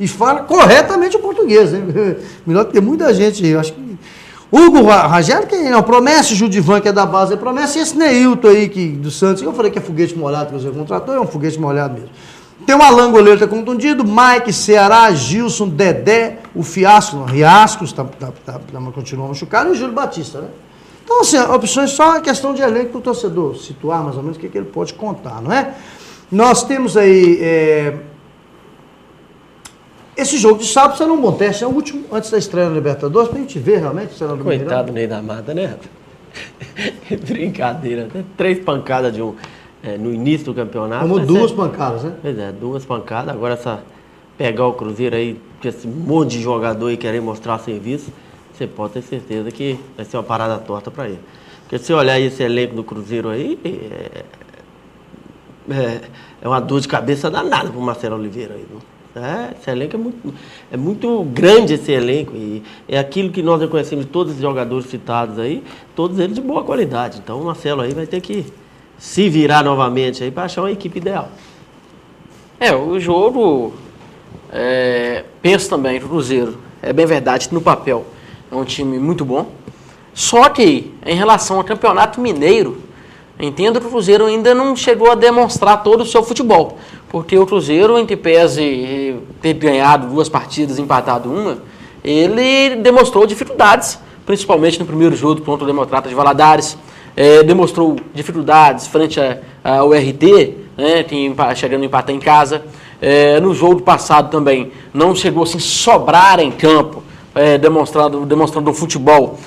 E fala corretamente o português, né? Melhor que tem muita gente, eu acho que... Hugo Ragel, que não, promessa, Judivan, que é da base, promessa, e esse Neilton aí, do Santos, eu falei que é foguete molhado que você contratou, é um foguete molhado mesmo. Tem o Alan Goleiro, tá contundido, Mike, Ceará, Gilson, Dedé, o Fiasco, Riascos, continua machucado, e o Júlio Batista, né? Então, assim, opções só a questão de elenco para o torcedor situar mais ou menos o que ele pode contar, não é? Nós temos aí esse jogo de sábado será um bom teste, é o último antes da estreia na Libertadores, para a gente ver realmente. Coitado do Ney da Mata, né? Brincadeira, né? 3 pancadas no início do campeonato. Como 2 pancadas, né? Pois é, 2 pancadas, agora pegar o Cruzeiro aí, com esse monte de jogador e querer mostrar serviço, você pode ter certeza que vai ser uma parada torta para ele. Porque se você olhar esse elenco do Cruzeiro aí, é uma dor de cabeça danada pro Marcelo Oliveira aí. Esse elenco é muito grande, esse elenco, e é aquilo que nós reconhecemos de todos os jogadores citados aí, todos eles de boa qualidade. Então o Marcelo aí vai ter que se virar novamente aí para achar uma equipe ideal. O jogo, penso também, o Cruzeiro, é bem verdade, no papel é um time muito bom, só que em relação ao Campeonato Mineiro, entendo que o Cruzeiro ainda não chegou a demonstrar todo o seu futebol, porque o Cruzeiro, em que pese ter ganhado 2 partidas e empatado 1, ele demonstrou dificuldades, principalmente no primeiro jogo contra o Democrata de Valadares, demonstrou dificuldades frente ao RT, né, chegando a empatar em casa. No jogo passado também não chegou assim sobrar em campo, demonstrando um futebol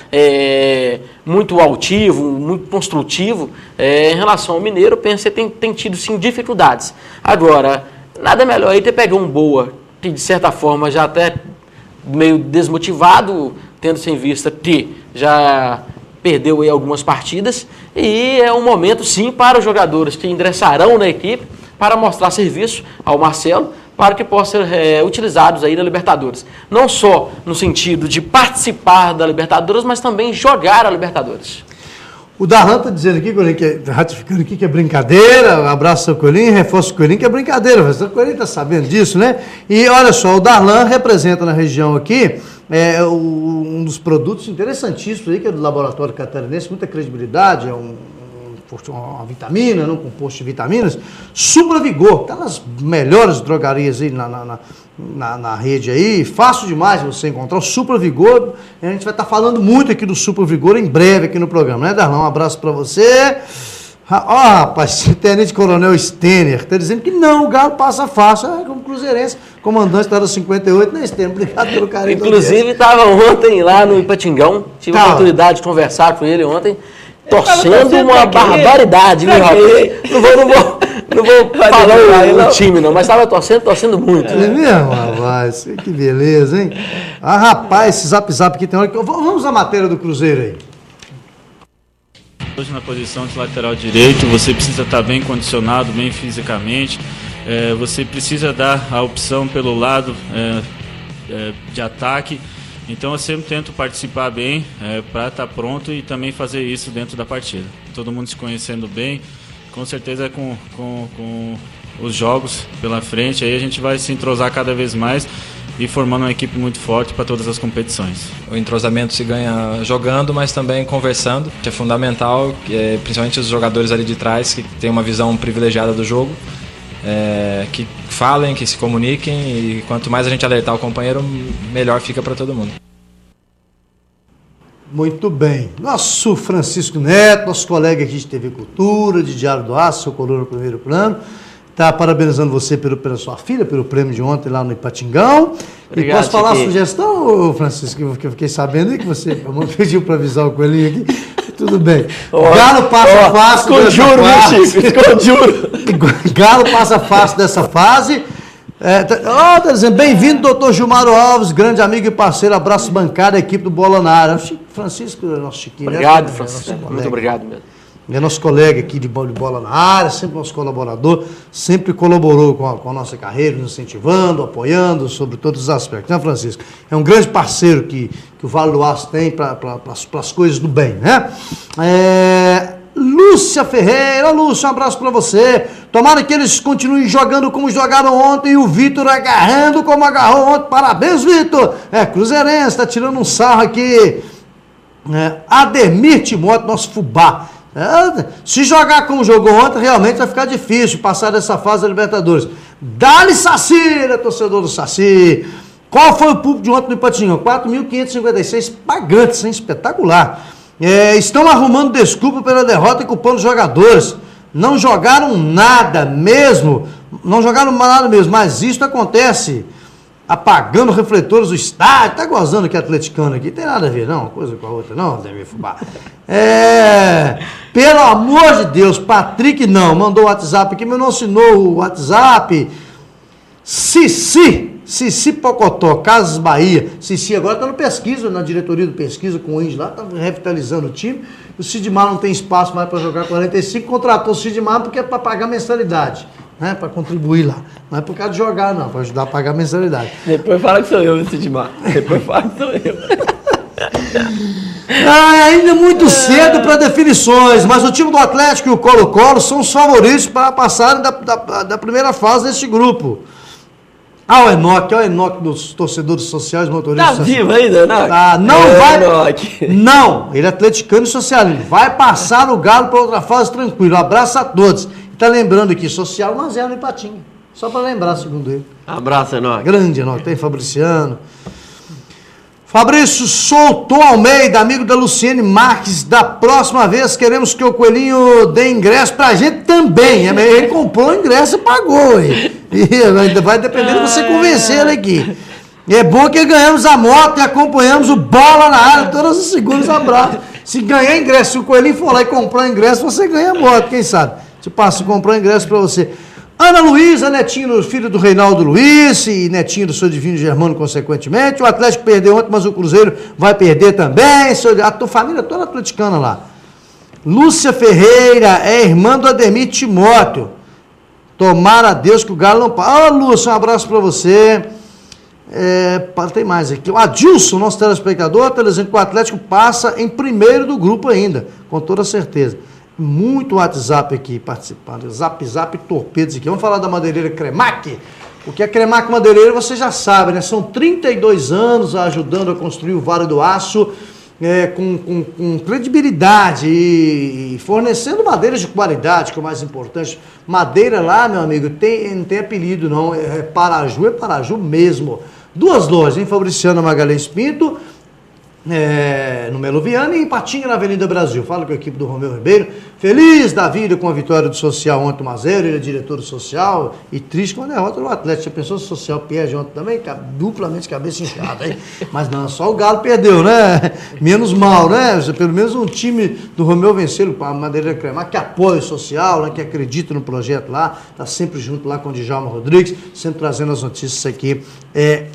muito altivo, muito construtivo. Em relação ao Mineiro, penso que tem tido sim dificuldades. Agora, nada melhor aí ter pegado um Boa, que de certa forma já até meio desmotivado, tendo sem vista que já perdeu aí algumas partidas, e é um momento sim para os jogadores que ingressarão na equipe para mostrar serviço ao Marcelo, para que possam ser utilizados aí na Libertadores. Não só no sentido de participar da Libertadores, mas também jogar a Libertadores. O Darlan está dizendo aqui, Coelhinho, ratificando aqui que é brincadeira, um abraço ao Coelhinho, reforço o Coelhinho que é brincadeira, o Coelhinho está sabendo disso, né? E olha só, o Darlan representa na região aqui um dos produtos interessantíssimos aí, que é do Laboratório Catarinense, muita credibilidade, uma vitamina, um composto de vitaminas, Supra Vigor, está nas melhores drogarias aí na rede aí, fácil demais você encontrar o Supra Vigor. A gente vai estar falando muito aqui do Supra Vigor em breve aqui no programa, né, Darlan? Um abraço para você. Rapaz, Tenente Coronel Stener está dizendo que não, o Galo passa fácil, como cruzeirense, comandante da 58, né, Stener? Obrigado pelo carinho. Inclusive, estava ontem lá no Ipatingão, tive a oportunidade de conversar com ele ontem, torcendo uma barbaridade, né, rapaz? Não vou falar o time, não, mas estava torcendo muito. É mesmo, rapaz? Que beleza, hein? Rapaz, esse zap aqui tem hora que... Vamos à matéria do Cruzeiro aí. Hoje na posição de lateral direito, você precisa estar bem condicionado, bem fisicamente. Você precisa dar a opção pelo lado de ataque. Então eu sempre tento participar bem para estar pronto e também fazer isso dentro da partida. Todo mundo se conhecendo bem, com certeza com os jogos pela frente, aí a gente vai se entrosar cada vez mais e formando uma equipe muito forte para todas as competições. O entrosamento se ganha jogando, mas também conversando, que é fundamental, principalmente os jogadores ali de trás que têm uma visão privilegiada do jogo. que falem, que se comuniquem, e quanto mais a gente alertar o companheiro, melhor fica para todo mundo. Muito bem. Nosso Francisco Neto, nosso colega aqui de TV Cultura, de Diário do Aço, seu coluna no primeiro plano, está parabenizando você pela sua filha, pelo prêmio de ontem lá no Ipatingão. Obrigado, e posso falar a Chiquinho. sugestão, Francisco, que eu fiquei sabendo aí que você pediu para avisar o coelhinho aqui. Tudo bem. Galo passa fácil. Esconjuro, meu Chico, esconjuro. Galo passa fácil dessa fase. Tá dizendo, bem-vindo, doutor Gilmaro Alves, grande amigo e parceiro, abraço bancada, equipe do Bola na área. Francisco, nosso Chiquinho. Obrigado, Francisco. Muito obrigado mesmo. É nosso colega aqui de bola na área, sempre nosso colaborador, sempre colaborou com a nossa carreira, nos incentivando, apoiando sobre todos os aspectos, né, Francisco? É um grande parceiro que o Vale do Aço tem para as coisas do bem, né? Lúcia Ferreira, Lúcia, um abraço para você. Tomara que eles continuem jogando como jogaram ontem e o Vitor agarrando como agarrou ontem. Parabéns, Vitor! Cruzeirense, está tirando um sarro aqui. Ademir Timóteo, nosso fubá. Se jogar como jogou ontem, realmente vai ficar difícil passar dessa fase da Libertadores. Dá-lhe Saci, né, torcedor do Saci. Qual foi o público de ontem no Ipatingão? 4.556 pagantes, hein? Espetacular. Estão arrumando desculpa pela derrota e culpando os jogadores. Não jogaram nada mesmo. Não jogaram nada mesmo, mas isso acontece apagando refletores do estádio. Tá gozando que é atleticano aqui. Tem nada a ver, não, uma coisa com a outra, não, Ademir Fubá. Pelo amor de Deus, Patrick não, mandou o WhatsApp aqui, mas não assinou o WhatsApp. Cici Pocotó, Casas Bahia. Cici agora está no pesquisa, na diretoria do pesquisa com o Índio lá, está revitalizando o time. O Sidmar não tem espaço mais para jogar 45, contratou o Sidmar porque é para pagar mensalidade, né? Para contribuir lá. Não é por causa de jogar, não, para ajudar a pagar mensalidade. Depois fala que sou eu, Sidmar. Depois fala que sou eu. Ainda muito cedo para definições, mas o time do Atlético e o Colo-Colo são os favoritos para passarem da primeira fase deste grupo. O Enoque dos torcedores sociais, motoristas. Tá vivo ainda, não? Não, ele é atleticano e social. Ele vai passar o Galo para outra fase tranquilo. Abraço a todos. E tá lembrando aqui, social 1-0 no Ipatinga. Só para lembrar, segundo ele. Abraço, Enoque. Grande Enoque, tem Fabriciano. Fabrício Souto Almeida, amigo da Luciene Marques, da próxima vez queremos que o Coelhinho dê ingresso pra gente também. Ele comprou o ingresso e pagou. E ainda vai depender de você convencer ele aqui. E é bom que ganhamos a moto e acompanhamos o Bola na área todas as segundas. Abraço. Se ganhar ingresso, se o Coelhinho for lá e comprar ingresso, você ganha a moto, quem sabe? Se passa a comprar ingresso pra você. Ana Luísa, netinho, filho do Reinaldo Luiz e netinho do seu Divino Germano, consequentemente. O Atlético perdeu ontem, mas o Cruzeiro vai perder também. A tua família toda atleticana lá. Lúcia Ferreira é irmã do Ademir Timóteo. Tomara a Deus que o Galo não passa. Lúcia, um abraço para você. Tem mais aqui. O Adilson, nosso telespectador, está dizendo que o Atlético passa em primeiro do grupo ainda, com toda certeza. Muito WhatsApp aqui participando. Zap torpedos aqui. Vamos falar da madeireira Cremac. O que é Cremac Madeireira você já sabe, né? São 32 anos ajudando a construir o Vale do Aço com credibilidade e fornecendo madeiras de qualidade, que é o mais importante. Madeira lá, meu amigo, não tem apelido não. É Paraju mesmo. 2 lojas, em Fabriciano Magalhães Pinto, no Melo Viana e em Patinga, na Avenida Brasil. Falo com a equipe do Romeu Ribeiro, feliz da vida com a vitória do Social ontem 1-0, ele é diretor do Social, e triste com a derrota do Atlético. Já pensou se o Social perde ontem também? Duplamente cabeça inchada, hein? Mas não, só o Galo perdeu, né? Menos mal, né? Pelo menos um time do Romeu venceu a Madeireira Cremac, que apoia o Social, né? Que acredita no projeto lá, está sempre junto lá com o Djalma Rodrigues, sempre trazendo as notícias aqui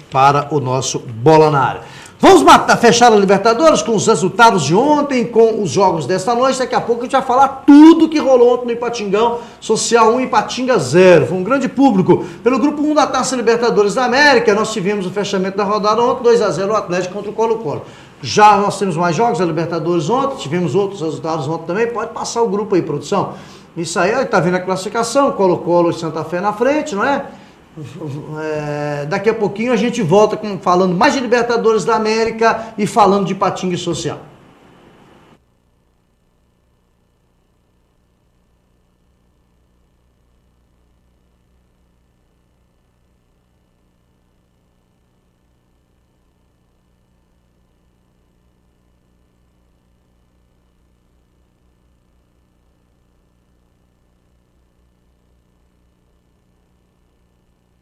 para o nosso Bola na Área. Vamos fechar a Libertadores com os resultados de ontem, com os jogos desta noite. Daqui a pouco a gente vai falar tudo que rolou ontem no Ipatingão. Social 1, Ipatinga 0. Foi um grande público. Pelo grupo 1 da Taça Libertadores da América, nós tivemos o fechamento da rodada ontem, 2-0 o Atlético contra o Colo-Colo. Já nós temos mais jogos da Libertadores ontem, tivemos outros resultados ontem também. Pode passar o grupo aí, produção. Isso aí, está vendo a classificação, Colo-Colo e Santa Fé na frente, não é? Daqui a pouquinho a gente volta falando mais de Libertadores da América e falando de Ipatinga e Social.